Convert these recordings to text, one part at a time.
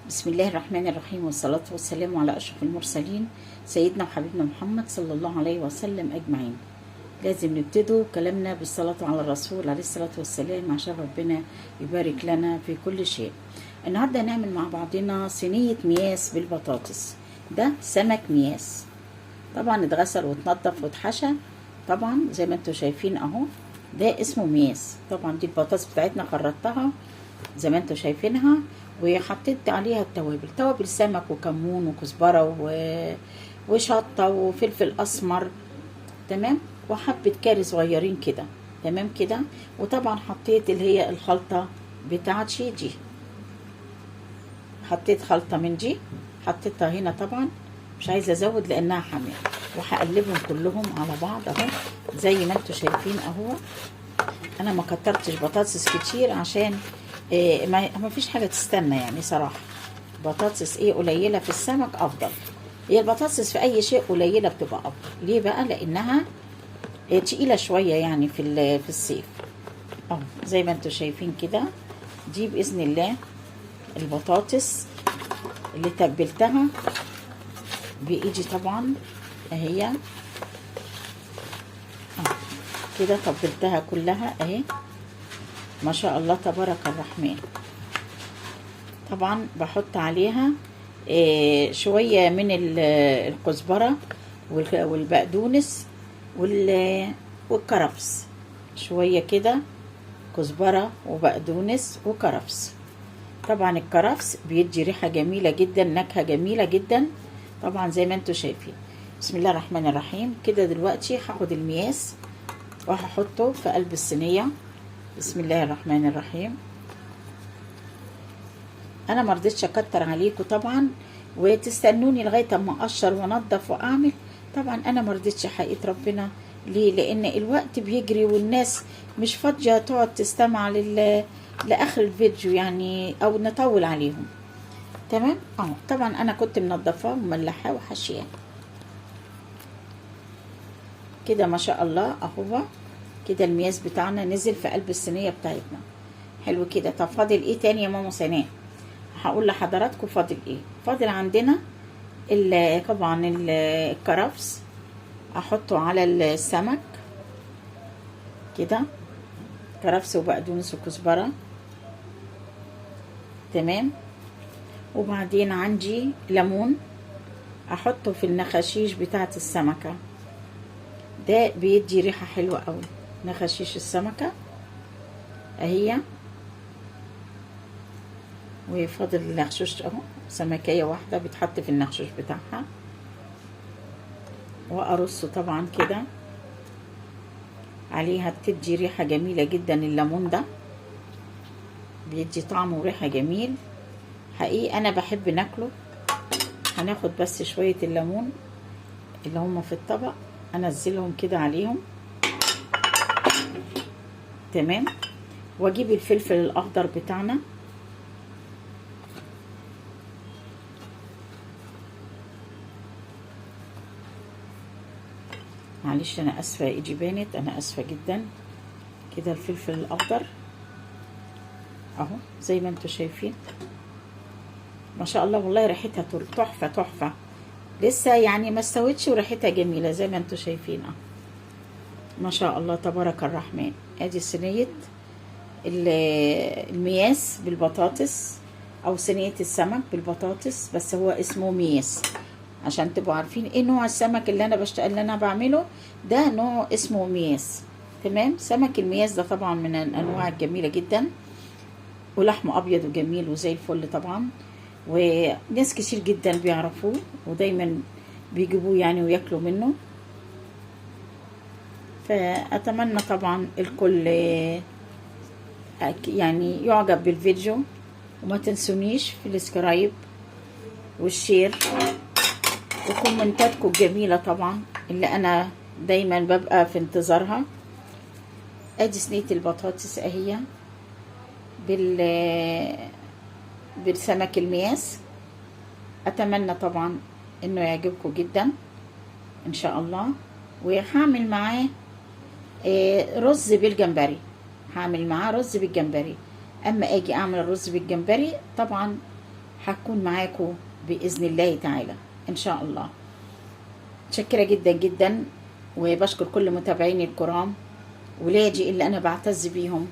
بسم الله الرحمن الرحيم، والصلاة والسلام على أشرف المرسلين سيدنا وحبيبنا محمد صلى الله عليه وسلم أجمعين. لازم نبتدوا كلامنا بالصلاة على الرسول عليه الصلاة والسلام عشان ربنا يبارك لنا في كل شيء. النهاردة هنعمل مع بعضنا صينية مياس بالبطاطس. ده سمك مياس، طبعا اتغسل واتنضف واتحشى، طبعا زي ما انتم شايفين اهو. ده اسمه مياس. طبعا دي البطاطس بتاعتنا خرطتها زي ما انتم شايفينها، وحطيت عليها التوابل، توابل سمك وكمون وكزبره وشطه وفلفل اسمر، تمام، وحبه كاري صغيرين كده، تمام كده. وطبعا حطيت اللي هي الخلطه بتاعتي دي، حطيت خلطه من دي، حطيتها هنا طبعا، مش عايزه ازود لانها حاميه، وهقلبهم كلهم على بعض اهو زي ما انتم شايفين اهو. انا ما كترتش بطاطس كتير عشان ما فيش حاجه تستنى يعني صراحه. بطاطس قليله في السمك افضل. هي البطاطس في اي شيء قليله بتبقى افضل. ليه بقى؟ لانها تقيله شويه يعني في الصيف اهو زي ما انتم شايفين كده. دي باذن الله البطاطس اللي تبلتها بايدي طبعا اهي كده، تبلتها كلها اهي ما شاء الله تبارك الرحمن. طبعا بحط عليها شوية من الكزبرة والبقدونس والكرفس، شوية كده كزبرة وبقدونس وكرفس. طبعا الكرفس بيدي ريحة جميلة جدا، نكهة جميلة جدا طبعا زي ما انتم شايفين. بسم الله الرحمن الرحيم. كده دلوقتي هاخد المياس وهحطه في قلب الصينية. بسم الله الرحمن الرحيم. انا ما رضيتش اكتر عليكم طبعا وتستنوني لغايه اما اقشر وانضف واعمل. طبعا انا ما رضيتش حقيقه ربنا. ليه؟ لان الوقت بيجري والناس مش فاضيه تقعد تستمع لاخر الفيديو يعني، او نطول عليهم. تمام اهو. طبعا انا كنت منضفاه ومملحاه وحشياه كده ما شاء الله اهو. كده المياس بتاعنا نزل في قلب الصينيه بتاعتنا حلو كده. طب فاضل ايه تاني يا ماما سناء؟ هقول لحضراتكم فاضل ايه. فاضل عندنا طبعا الكرفس احطه على السمك كده، كرفس وبقدونس وكزبره، تمام. وبعدين عندي ليمون احطه في النخاشيش بتاعه السمكه، ده بيدي ريحه حلوه قوي. نخاشيش السمكه اهي، وفاضل النخشوش اهو، سمكية واحدة بتحط في النخشوش بتاعها، وارصه طبعا كده عليها. بتدي ريحة جميلة جدا، الليمون ده بيدي طعم وريحة جميل حقيقي، انا بحب ناكله. هناخد بس شوية الليمون اللي هم في الطبق انزلهم كده عليهم، تمام. واجيب الفلفل الاخضر بتاعنا معلش انا اسفه ايدي بانت، انا اسفه جدا. كده الفلفل الاخضر اهو زي ما انتم شايفين ما شاء الله. والله ريحتها تحفه تحفه، لسه يعني ما استوتش وريحتها جميله زي ما انتم شايفين اهو ما شاء الله تبارك الرحمن. ادي صينيه المياس بالبطاطس، او صينيه السمك بالبطاطس، بس هو اسمه مياس عشان تبقوا عارفين ايه نوع السمك اللي انا بعمله. ده نوع اسمه مياس، تمام. سمك المياس ده طبعا من الانواع الجميله جدا، ولحمه ابيض وجميل وزي الفل طبعا، وناس كتير جدا بيعرفوه ودايما بيجيبوه يعني وياكلوا منه. فاتمنى طبعا الكل يعني يعجب بالفيديو، وما تنسونيش في السكرايب والشير وكومنتاتكم الجميلة طبعا اللي انا دايما ببقى في انتظارها. ادي صينية البطاطس اهي بالسمك المياس. اتمنى طبعا انه يعجبكم جدا ان شاء الله. وهعمل معاه رز بالجمبري، هعمل معاه رز بالجمبري. اما اجي اعمل الرز بالجمبري طبعا هكون معاكم بإذن الله تعالى إن شاء الله. متشكرة جدا جدا، وبشكر كل متابعيني الكرام، ولادي اللي أنا بعتز بيهم،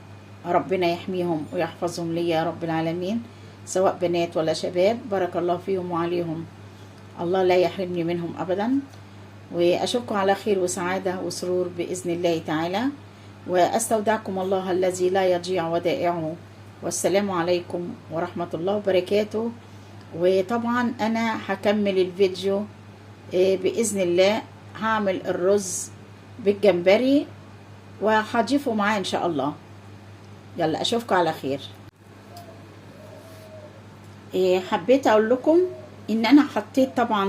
ربنا يحميهم ويحفظهم لي يا رب العالمين، سواء بنات ولا شباب، بارك الله فيهم وعليهم، الله لا يحرمني منهم أبدا. وأشوفكم على خير وسعادة وسرور بإذن الله تعالى، وأستودعكم الله الذي لا يضيع ودائعه، والسلام عليكم ورحمة الله وبركاته. وطبعا أنا هكمل الفيديو بإذن الله، هعمل الرز بالجمبري وهضيفه معاه إن شاء الله. يلا أشوفكم على خير. حبيت أقول لكم إن أنا حطيت طبعا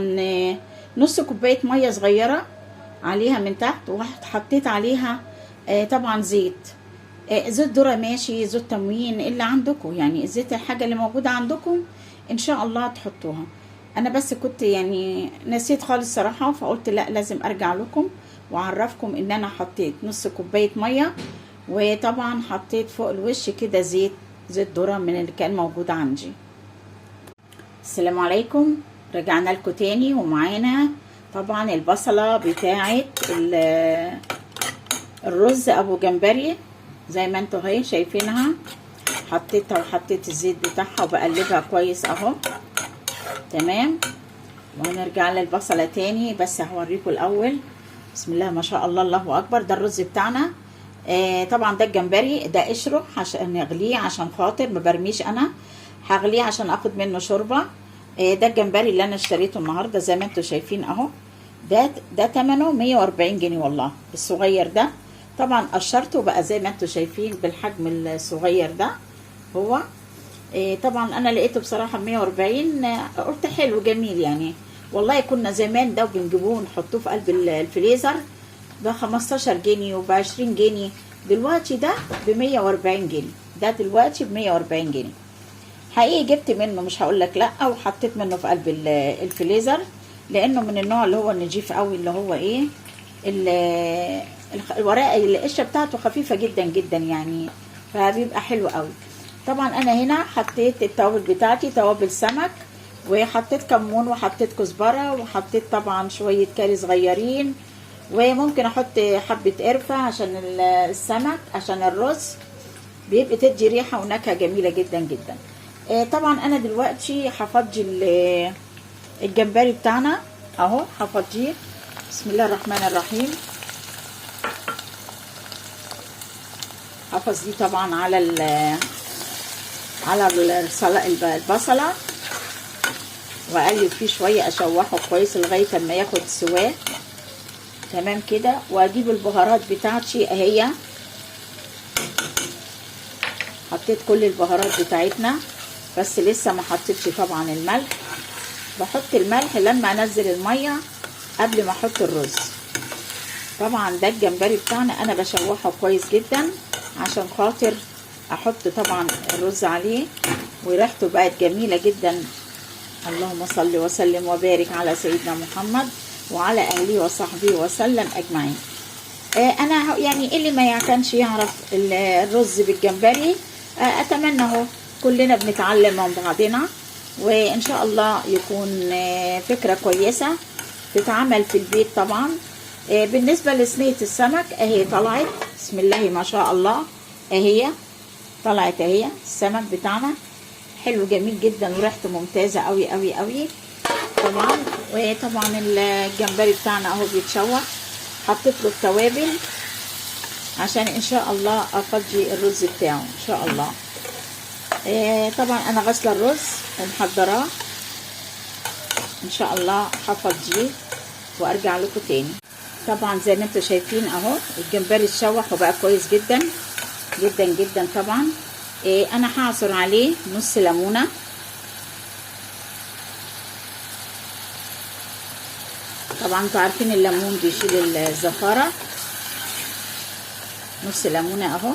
نص كوباية مية صغيرة عليها من تحت، وحطيت عليها طبعا زيت ذرة ماشي، زيت تموين اللي عندكم، يعني الزيت الحاجة اللي موجودة عندكم إن شاء الله تحطوها. أنا بس كنت يعني نسيت خالص صراحة، فقلت لا لازم أرجع لكم وأعرفكم إن أنا حطيت نص كوباية مية، وطبعا حطيت فوق الوش كده زيت ذرة من اللي كان موجود عندي. السلام عليكم، رجعنا لكم تاني، ومعانا طبعا البصلة بتاعت الرز ابو جمبري زي ما انتوا هي شايفينها، حطيتها وحطيت الزيت بتاعها وبقلبها كويس اهو تمام. وهنرجع للبصلة تاني، بس هوريكم الاول. بسم الله ما شاء الله، الله اكبر. ده الرز بتاعنا. طبعا ده الجمبري، ده قشره عشان نغليه، عشان خاطر ما برميش، انا هغليه عشان اخد منه شوربه. ده الجمبري اللي انا اشتريته النهارده زي ما انتوا شايفين اهو. ده ثمنه 140 جنيه والله، الصغير ده. طبعا قشرته بقى زي ما انتوا شايفين بالحجم الصغير ده هو. طبعا انا لقيته بصراحه 140، قلت حلو جميل يعني. والله كنا زمان ده وبنجيبوه نحطوه في قلب الفريزر ب 15 جنيه وب 20 جنيه، دلوقتي ده ب 140 جنيه. ده دلوقتي ب 140 جنيه حقيقي. جبت منه مش هقول لك لا، وحطيت منه في قلب الفريزر، لانه من النوع اللي هو النضيف قوي، اللي هو ايه، الورقه القشره بتاعته خفيفه جدا جدا يعني، فبيبقى حلو قوي. طبعا انا هنا حطيت التوابل بتاعتي، توابل سمك، وحطيت كمون وحطيت كزبره وحطيت طبعا شويه كاري صغيرين، وممكن احط حبه قرفه عشان السمك، عشان الرز بيبقى تدي ريحه ونكهه جميله جدا جدا. طبعا انا دلوقتي هفضي الجمبري بتاعنا اهو، هفضيه. بسم الله الرحمن الرحيم. هفضيه طبعا على البصله، واقلب فيه شويه، اشوحه كويس لغايه اما ياخد سواه تمام كده. واجيب البهارات بتاعتي اهي، حطيت كل البهارات بتاعتنا، بس لسه ما حطيتش طبعا الملح. بحط الملح لما انزل الميه قبل ما احط الرز. طبعا ده الجمبري بتاعنا انا بشوحه كويس جدا عشان خاطر احط طبعا الرز عليه، وريحته بقت جميله جدا. اللهم صل وسلم وبارك على سيدنا محمد وعلى اهله وصحبه وسلم اجمعين. انا يعني اللي ما كانش يعرف الرز بالجمبري، اتمنى اهو كلنا بنتعلم من بعضنا، وان شاء الله يكون فكره كويسه تتعمل في البيت طبعا. بالنسبه لصينيه السمك اهي طلعت، بسم الله ما شاء الله، اهي طلعت اهي. السمك بتاعنا حلو جميل جدا وريحته ممتازه قوي قوي قوي طبعا. وطبعا الجمبري بتاعنا اهو بيتشوح، حطيت له التوابل عشان ان شاء الله افضي الرز بتاعه ان شاء الله. طبعا انا غسله الرز ومحضراه، ان شاء الله هفضيه وارجع لكم تاني. طبعا زي ما انتم شايفين اهو الجمبري اتشوح وبقى كويس جدا جدا جدا. طبعا انا هعصر عليه نص ليمونه، طبعا انتوا عارفين الليمون بيشيل الزفاره. نص ليمونه اهو.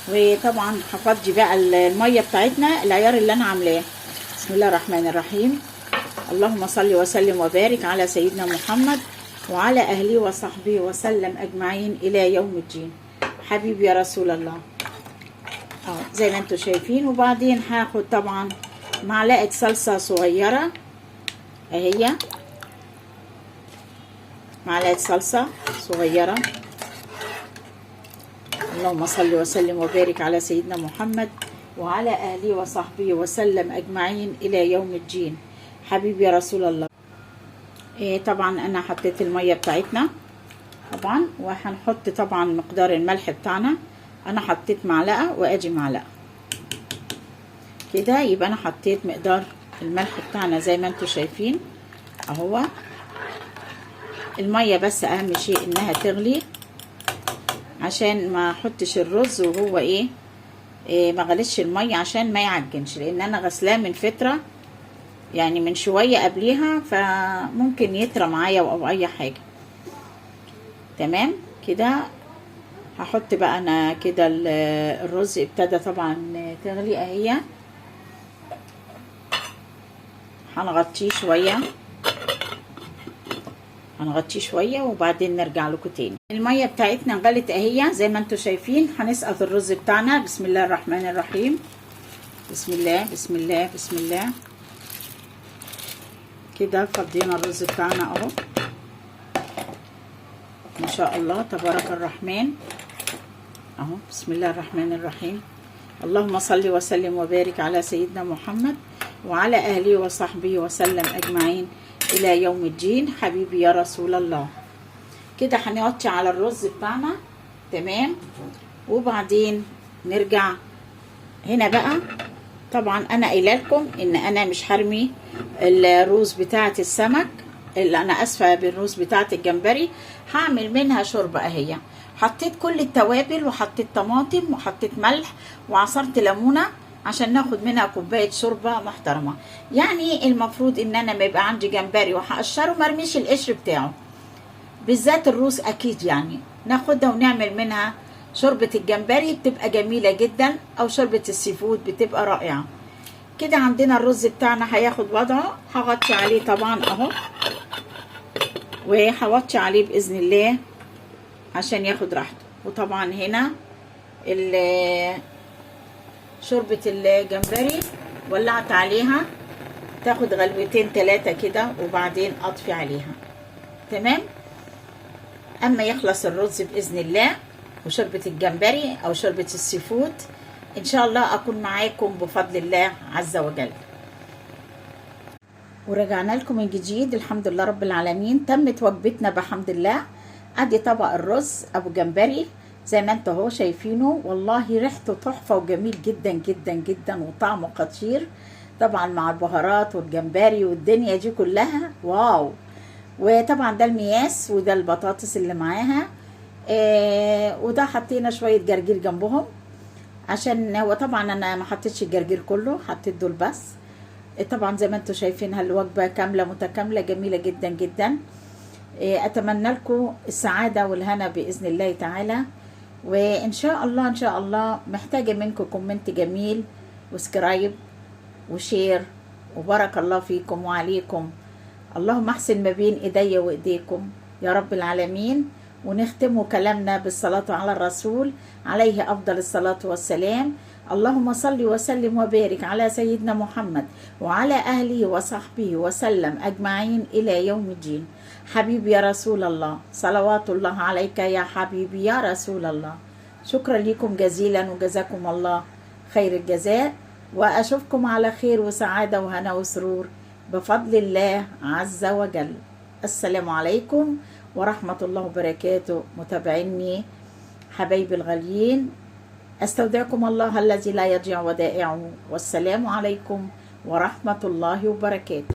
وطبعا هفضي بقى الميه بتاعتنا العيار اللي انا عاملاه. بسم الله الرحمن الرحيم. اللهم صل وسلم وبارك على سيدنا محمد وعلى اهله وصحبه وسلم اجمعين الى يوم الدين. حبيبي يا رسول الله. زي ما انتم شايفين. وبعدين هاخد طبعا معلقة صلصة صغيرة اهي، معلقة صلصة صغيرة. اللهم صل وسلم وبارك على سيدنا محمد وعلى آله وصحبه وسلم أجمعين إلى يوم الدين. حبيبي يا رسول الله. طبعا أنا حطيت المية بتاعتنا طبعا، وهنحط طبعا مقدار الملح بتاعنا. أنا حطيت معلقة وأجي معلقة كده، يبقى أنا حطيت مقدار الملح بتاعنا زي ما انتوا شايفين اهو. المية بس أهم شيء إنها تغلي عشان ما احطش الرز وهو ما غليش الميه عشان ما يعجنش، لان انا غسلاه من فتره يعني من شويه قبليها، فممكن يطرى معايا او اي حاجه. تمام كده. هحط بقى انا كده الرز ابتدى طبعا تغلي اهي، هنغطيه شويه، هنغطيه شويه وبعدين نرجع لكم تاني. الميه بتاعتنا غلت اهي زي ما انتم شايفين. هنسقط الرز بتاعنا. بسم الله الرحمن الرحيم. بسم الله بسم الله بسم الله. كده فضينا الرز بتاعنا اهو، ما شاء الله تبارك الرحمن اهو. بسم الله الرحمن الرحيم. اللهم صل وسلم وبارك على سيدنا محمد وعلى آله وصحبه وسلم أجمعين إلى يوم الدين. حبيبي يا رسول الله. كده هنغطي على الرز بتاعنا تمام، وبعدين نرجع هنا بقى. طبعا أنا قايله لكم إن أنا مش هرمي الروز بتاعة السمك، اللي أنا آسفة بالروز بتاعة الجمبري، هعمل منها شوربة أهي. حطيت كل التوابل وحطيت طماطم وحطيت ملح وعصرت ليمونه عشان ناخد منها كوبايه شوربه محترمه. يعني المفروض ان انا ما يبقى عندي جمبري وهقشره مرميش القشر بتاعه، بالذات الروس اكيد يعني ناخدها ونعمل منها شوربه الجمبري، بتبقى جميله جدا، او شوربه السي فود بتبقى رائعه. كده عندنا الرز بتاعنا هياخد وضعه. هغطي عليه طبعا اهو، وهغطي عليه باذن الله عشان ياخد راحته. وطبعا هنا شوربة الجمبري ولعت عليها، تاخد غلوتين 3 كده وبعدين اطفي عليها. تمام. اما يخلص الرز باذن الله وشوربة الجمبري او شوربة السي فود، ان شاء الله اكون معاكم بفضل الله عز وجل. ورجعنا لكم من جديد. الحمد لله رب العالمين. تمت وجبتنا بحمد الله. ادي طبق الرز ابو جمبري زي ما انتوا اهو شايفينه، والله ريحته تحفه وجميل جدا جدا جدا وطعمه خطير طبعا مع البهارات والجمبري والدنيا دي كلها واو. وطبعا ده المياس وده البطاطس اللي معاها وده حطينا شويه جرجير جنبهم، عشان هو طبعا انا ما حطيتش الجرجير كله، حطيت دول بس. طبعا زي ما انتوا شايفينها الوجبه كامله متكامله جميله جدا جدا. اتمنى لكم السعاده والهنا باذن الله تعالى، وان شاء الله ان شاء الله محتاجه منكم كومنت جميل وسكرايب وشير، وبارك الله فيكم وعليكم. اللهم احسن ما بين ايدي وايديكم يا رب العالمين. ونختم كلامنا بالصلاه على الرسول عليه افضل الصلاه والسلام. اللهم صل وسلم وبارك على سيدنا محمد وعلى اهله وصحبه وسلم اجمعين الى يوم الدين. حبيبي يا رسول الله، صلوات الله عليك يا حبيبي يا رسول الله. شكرا لكم جزيلا وجزاكم الله خير الجزاء، واشوفكم على خير وسعاده وهنا وسرور بفضل الله عز وجل. السلام عليكم ورحمه الله وبركاته. متابعيني حبايبي الغاليين، استودعكم الله الذي لا يضيع ودائعه، والسلام عليكم ورحمه الله وبركاته.